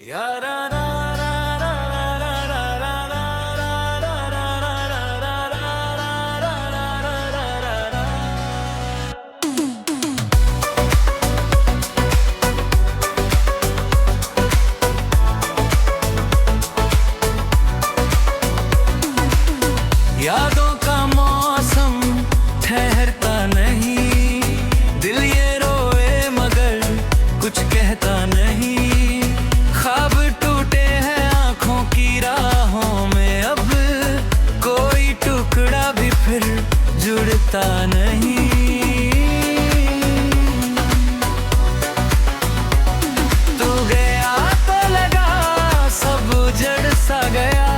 यादों का मौसम ठहरता नहीं, दिल ये रोए मगर कुछ कहता नहीं। ख्वाब टूटे हैं आँखों की राहों में, अब कोई टुकड़ा भी फिर जुड़ता नहीं। तू गया तो लगा सब उजड़ सा गया,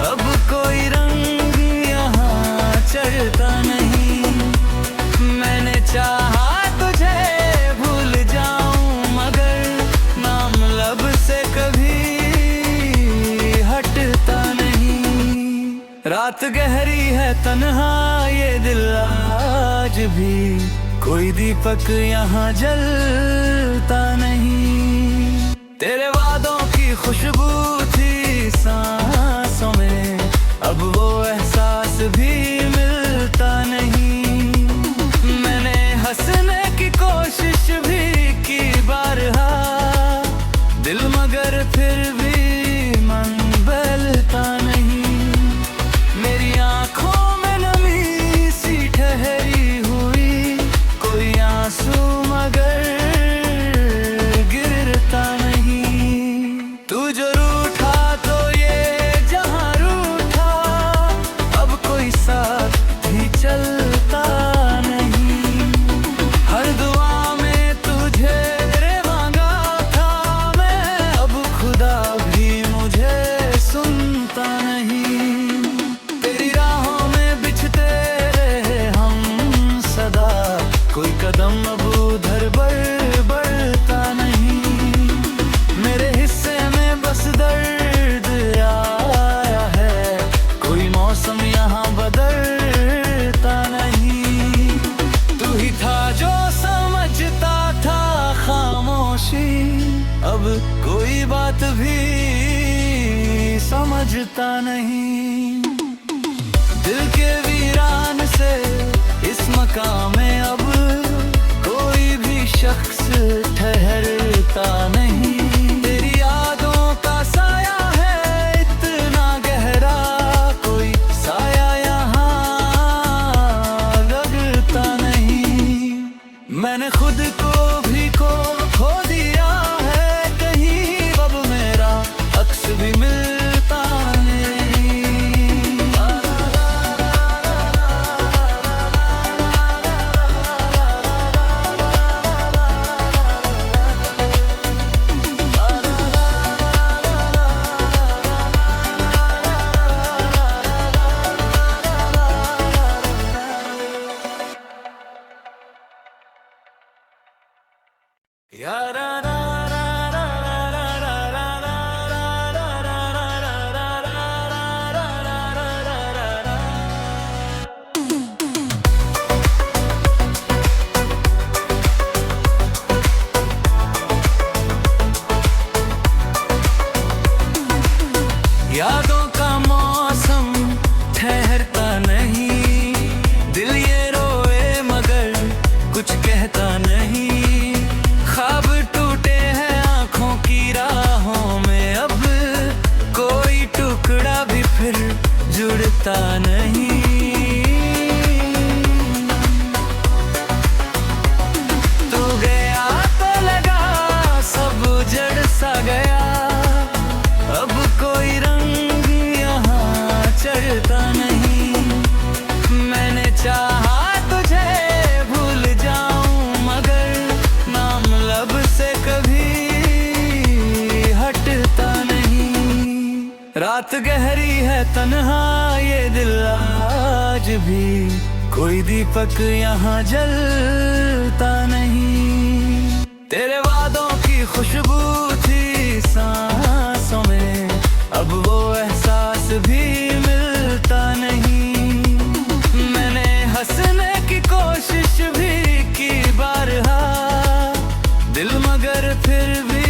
अब कोई रंग यहाँ चढ़ता नहीं। मैंने चाहा तुझे भूल जाऊं मगर नाम लब से कभी हटता नहीं। रात गहरी है तन्हा ये दिल आज भी, कोई दीपक यहाँ जलता नहीं। तेरे वादों की खुशबू थी सांसों में, अब वो एहसास भी मिलता नहीं। मैंने हंसने की कोशिश भी की बारहा, दिल मगर फिर भी मन बहलता नहीं। मेरी आंखों में नमी सी ठहरी हुई, कोई आंसू मगर गिरता नहीं। तू जो रूठा तो ये जहां रूठा, अब कोई साथ भी चलता नहीं। हर दुआ में तुझे रे मांगा था मैं, अब खुदा भी मुझे सुनता नहीं। तेरी राहों में बिछते रहे हम सदा, कोई कदम अब उधर बढ़ता नहीं। मेरे हिस्से में बस दर्द आया है, कोई मौसम यहाँ बदलता नहीं। तू ही था जो समझता था खामोशी, अब कोई बात भी समझता नहीं। दिल के वीरान से इस मकाम में अब कोई भी शख्स ठहरता नहीं। तेरी यादों का साया है इतना गहरा, कोई साया यहाँ लगता नहीं। मैंने खुद को भी खो दिया है कहीं, अब मेरा अक्स भी मिलता नहीं। यादों का मौसम ठहरता नहीं, दिल ये रोए मगर कुछ कहता नहीं। ख्वाब टूटे हैं आँखों की राहों में, अब कोई टुकड़ा भी फिर जुड़ता नहीं। तू गया तो लगा सब उजड़ सा गया, अब कोई रंग यहाँ चढ़ता नहीं। मैंने चाहा तुझे भूल जाऊं मगर नाम लब से कभी हटता नहीं। रात गहरी है तन्हा ये दिल आज भी, कोई दीपक यहाँ जलता नहीं। तेरे वादों की खुशबू थी सांसों में, अब वो एहसास भी मिलता नहीं। मैंने हंसने की कोशिश भी की बारहा, दिल मगर फिर भी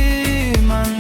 मन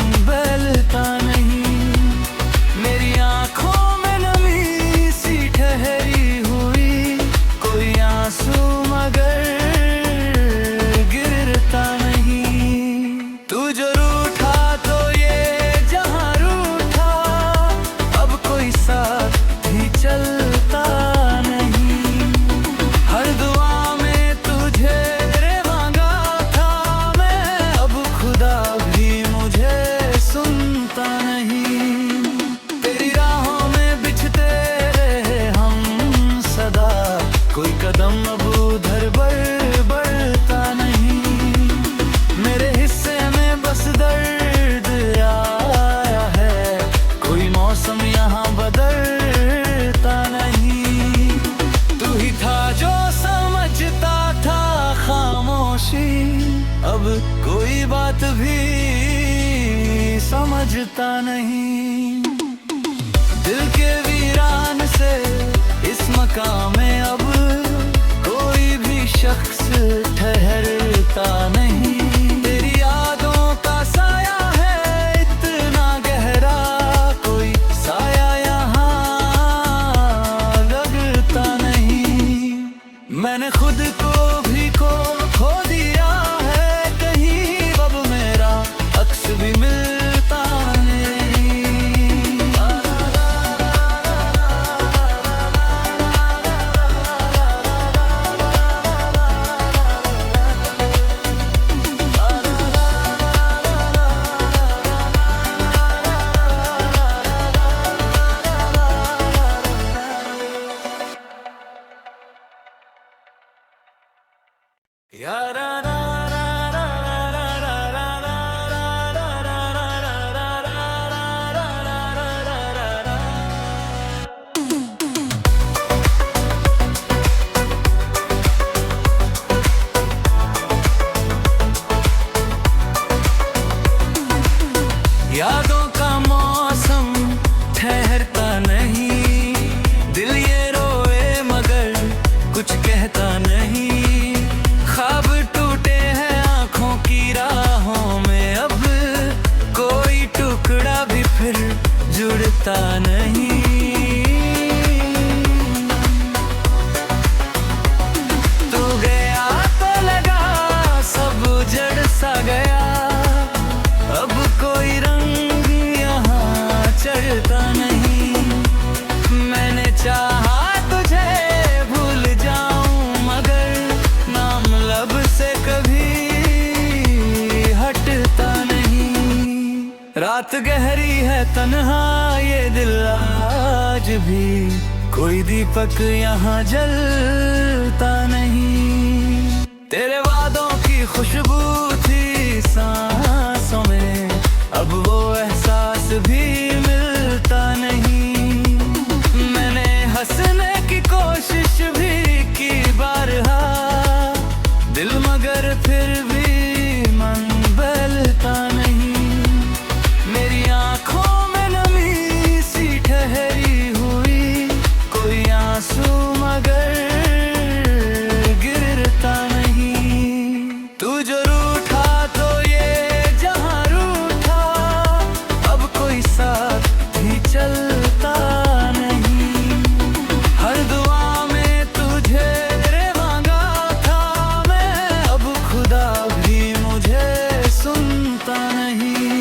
समझता नहीं। दिल के वीरान से इस मकाम में अब कोई भी शख्स ठहरता नहीं। तेरी यादों का साया है इतना गहरा, कोई साया यहाँ लगता नहीं। मैंने खुद को भी खो दिया है कहीं, अब मेरा अक्स भी मिलता नहीं। यादों का मौसम ठहरता नहीं, दिल ये रोए मगर कुछ कहता नहीं। ख्वाब टूटे हैं आँखों की राहों में, अब कोई टुकड़ा भी फिर जुड़ता नहीं। तू गया तो लगा सब उजड़ सा गया, अब कोई रंग यहाँ चढ़ता नहीं। मैंने चाहा तुझे भूल जाऊं मगर नाम लब से कभी हटता नहीं। रात गहरी है तन्हा ये दिल आज भी, कोई दीपक यहाँ जलता नहीं। तेरे वादों की खुशबू थी सांसों में, अब वो एहसास भी मिलता नहीं। मैंने हंसने की कोशिश भी की बारहा, दिल मगर फिर भी मन बहलता नहीं। मेरी आंखों में नमी सी ठहरी हुई, कोई आंसू मगर गिरता नहीं। तू जो रूठा तो ये जहां रूठा, अब कोई साथ भी चलता नहीं। हर दुआ में तुझे रे मांगा था मैं, अब खुदा भी मुझे सुनता नहीं।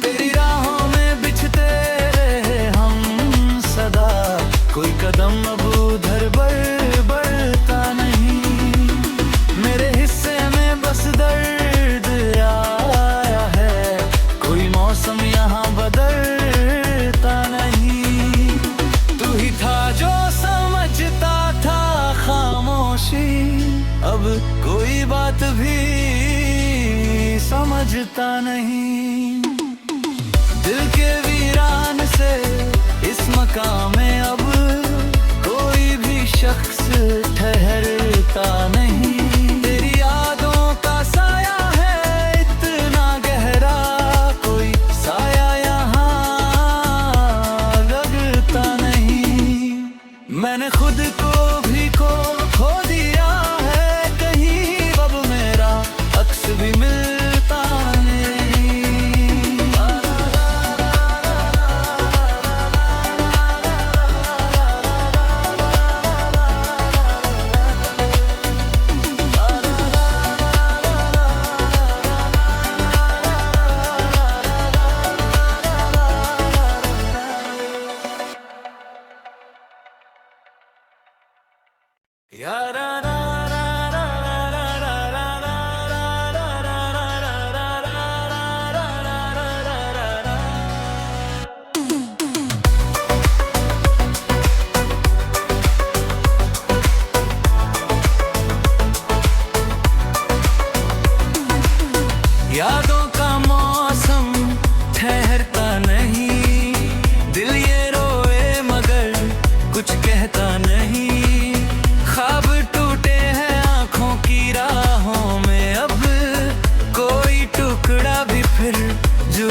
तेरी राहों में बिछते रहे हम सदा, कोई कदम अब उधर बढ़ता नहीं। मेरे हिस्से में बस दर्द आया है, कोई मौसम यहाँ बदलता नहीं। तू ही था जो समझता था खामोशी, अब कोई बात भी समझता नहीं। दिल के वीरान से इस मकाम में अब कोई भी शख्स ठहरता नहीं। तेरी यादों का साया है इतना गहरा, कोई साया यहाँ लगता नहीं। मैंने खुद को भी खो दिया है कहीं, अब मेरा अक्स भी मिलता नहीं।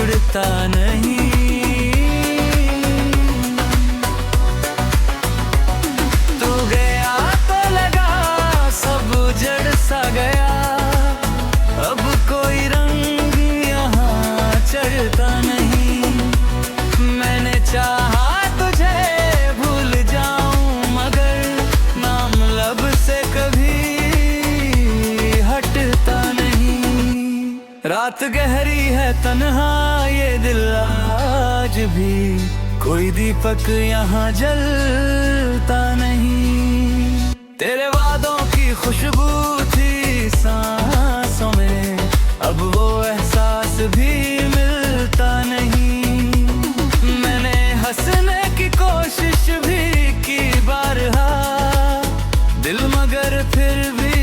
जुड़ता नहीं। तू गया तो लगा सब उजड़ सा गया, अब कोई रंग यहाँ चढ़ता नहीं। मैंने चाहा तुझे भूल जाऊं मगर नाम लब से कभी हटता नहीं। रात गहरी है तन्हा ये दिल आज भी, कोई दीपक यहाँ जलता नहीं। तेरे वादों की खुशबू थी सांसों में, अब वो एहसास भी मिलता नहीं। मैंने हंसने की कोशिश भी की बारहा, दिल मगर फिर भी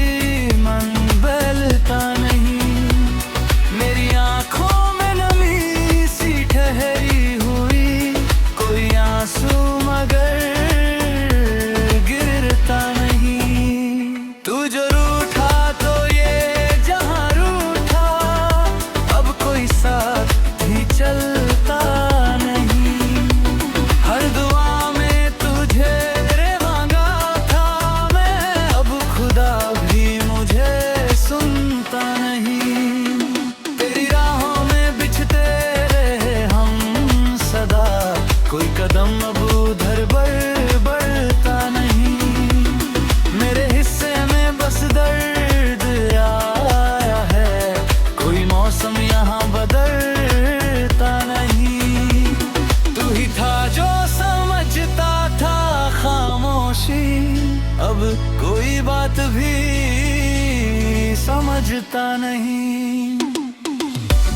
मन बहलता नहीं। मेरी आंखों में नमी सी ठहरी हुई, कोई आंसू मगर गिरता नहीं। तू जो रूठा तो ये जहां रूठा, अब कोई साथ भी चलता नहीं। हर दुआ में तुझे रे मांगा था मैं, अब खुदा भी मुझे सुनता नहीं। तेरी राहों में बिछते रहे हम सदा, कोई कदम अब उधर बढ़ता नहीं। मेरे हिस्से में बस दर्द आया है, कोई मौसम यहाँ बदलता नहीं। तू ही था जो समझता था खामोशी, अब कोई बात भी समझता नहीं।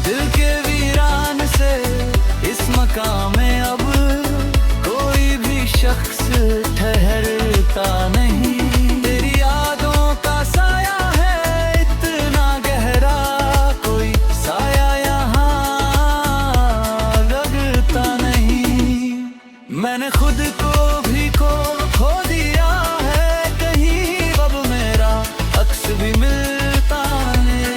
दिल के वीरान से इस मकाम में अब कोई भी शख्स ठहरता नहीं। तेरी यादों का साया है इतना गहरा, कोई साया यहाँ लगता नहीं। मैंने खुद को भी खो दिया है कहीं, अब मेरा अक्स भी मिलता नहीं।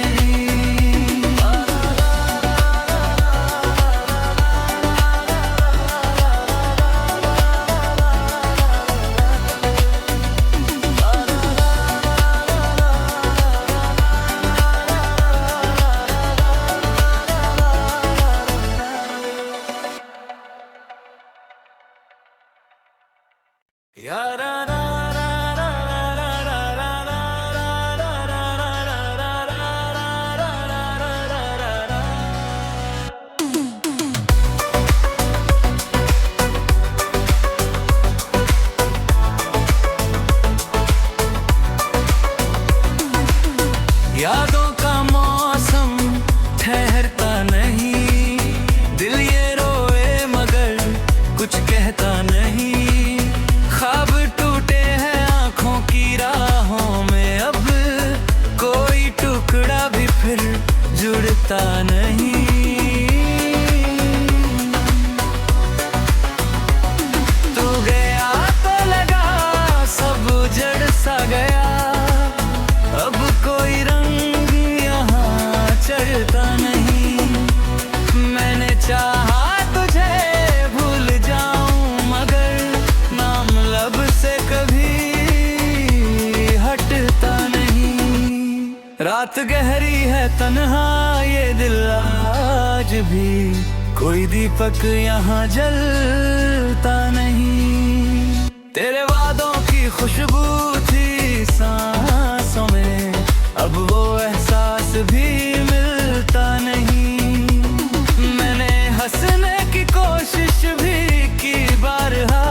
यादों का मौसम ठहरता नहीं, दिल ये रोए मगर कुछ कहता नहीं। ख्वाब टूटे हैं आंखों की राहों में, अब कोई टुकड़ा भी फिर जुड़ता नहीं। तू गया तो लगा सब उजड़ सा गया, अब कोई रंग यहाँ चढ़ता नहीं। मैंने चाहा तुझे भूल जाऊं मगर नाम लब से कभी हटता नहीं। रात गहरी है तन्हा ये दिल आज भी, कोई दीपक यहाँ जलता नहीं। तेरे वादों की खुशबू थी सांसों में, अब वो एहसास भी मिलता नहीं। मैंने हंसने की कोशिश भी की बारहा,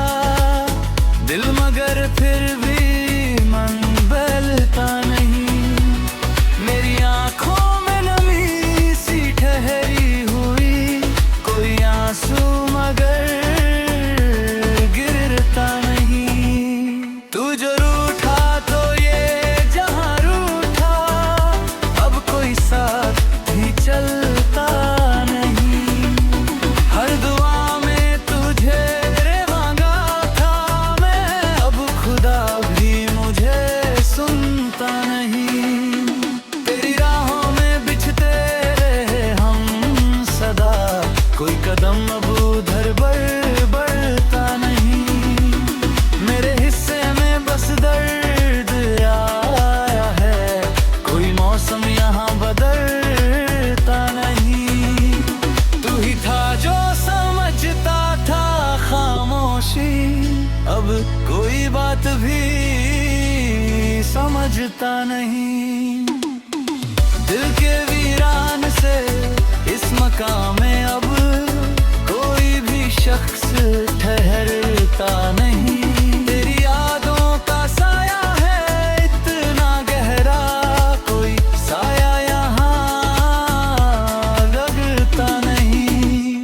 दिल मगर फिर भी मन बहलता नहीं। मेरी आंखों में नमी सी ठहरी हुई, कोई आंसू मगर गिरता नहीं। तू जो रूठा तो ये जहां रूठा, अब कोई सा कोई कदम अब उधर बढ़ता नहीं। मेरे हिस्से में बस दर्द आया है, कोई मौसम यहाँ बदलता नहीं। तू ही था जो समझता था खामोशी, अब कोई बात भी समझता नहीं। दिल के वीरान से इस मकाम में अब कोई भी शख्स ठहरता नहीं। तेरी यादों का साया है इतना गहरा, कोई साया यहाँ लगता नहीं।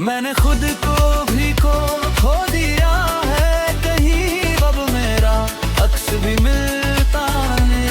मैंने खुद को भी खो दिया है कहीं, अब मेरा अक्स भी मिलता नहीं।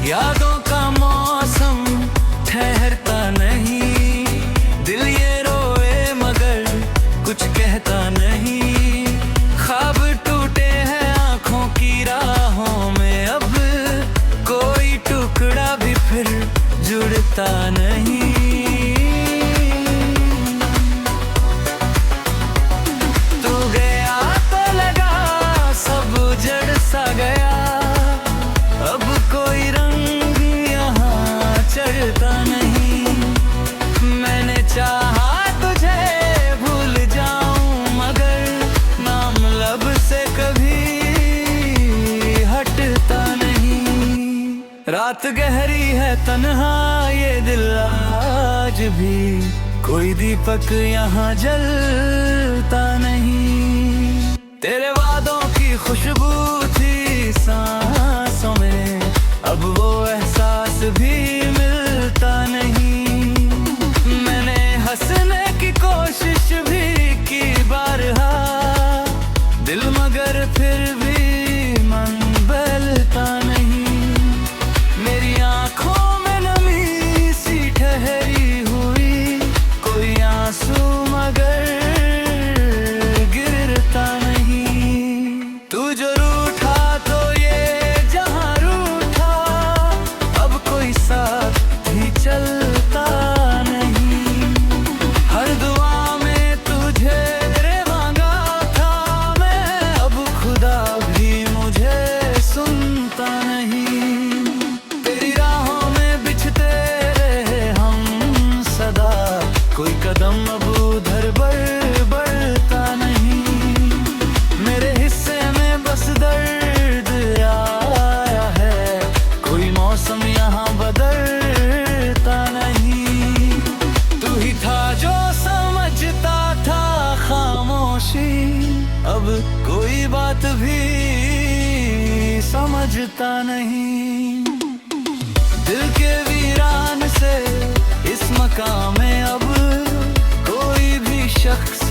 यादों का मौसम ठहरता नहीं, दिल ये रोए मगर कुछ कहता नहीं। ख्वाब टूटे हैं आंखों की राहों में, अब कोई टुकड़ा भी फिर जुड़ता नहीं। तू गया तो लगा सब उजड़ सा गया, अब कोई रंग यहाँ चढ़ता नहीं। मैंने चाहा तुझे भूल जाऊं मगर नाम लब से कभी हटता नहीं। रात गहरी है तन्हा ये दिल आज भी, कोई दीपक यहाँ जलता नहीं। तेरे वादों की खुशबू थी सांसों में, अब वो एहसास भी मिलता नहीं। मैंने हंसने की कोशिश भी की बारहा, दिल मगर फिर भी मन बहलता नहीं। मेरी आंखों में नमी सी ठहरी हुई, कोई आंसू मगर गिरता नहीं। तू जो रूठा तो ये जहां रूठा, अब कोई साथ भी चलता नहीं। हर दुआ में तुझे रे मांगा था मैं, अब खुदा भी मुझे सुनता नहीं। तेरी राहों में बिछते रहे हम सदा, कोई कदम अब उधर बढ़ता नहीं। मेरे हिस्से में बस दर्द आया है, कोई मौसम यहाँ बदलता नहीं। तू ही था जो समझता था खामोशी, अब कोई बात भी समझता नहीं। दिल के वीरान से इस मकाम में अब कोई भी शख्स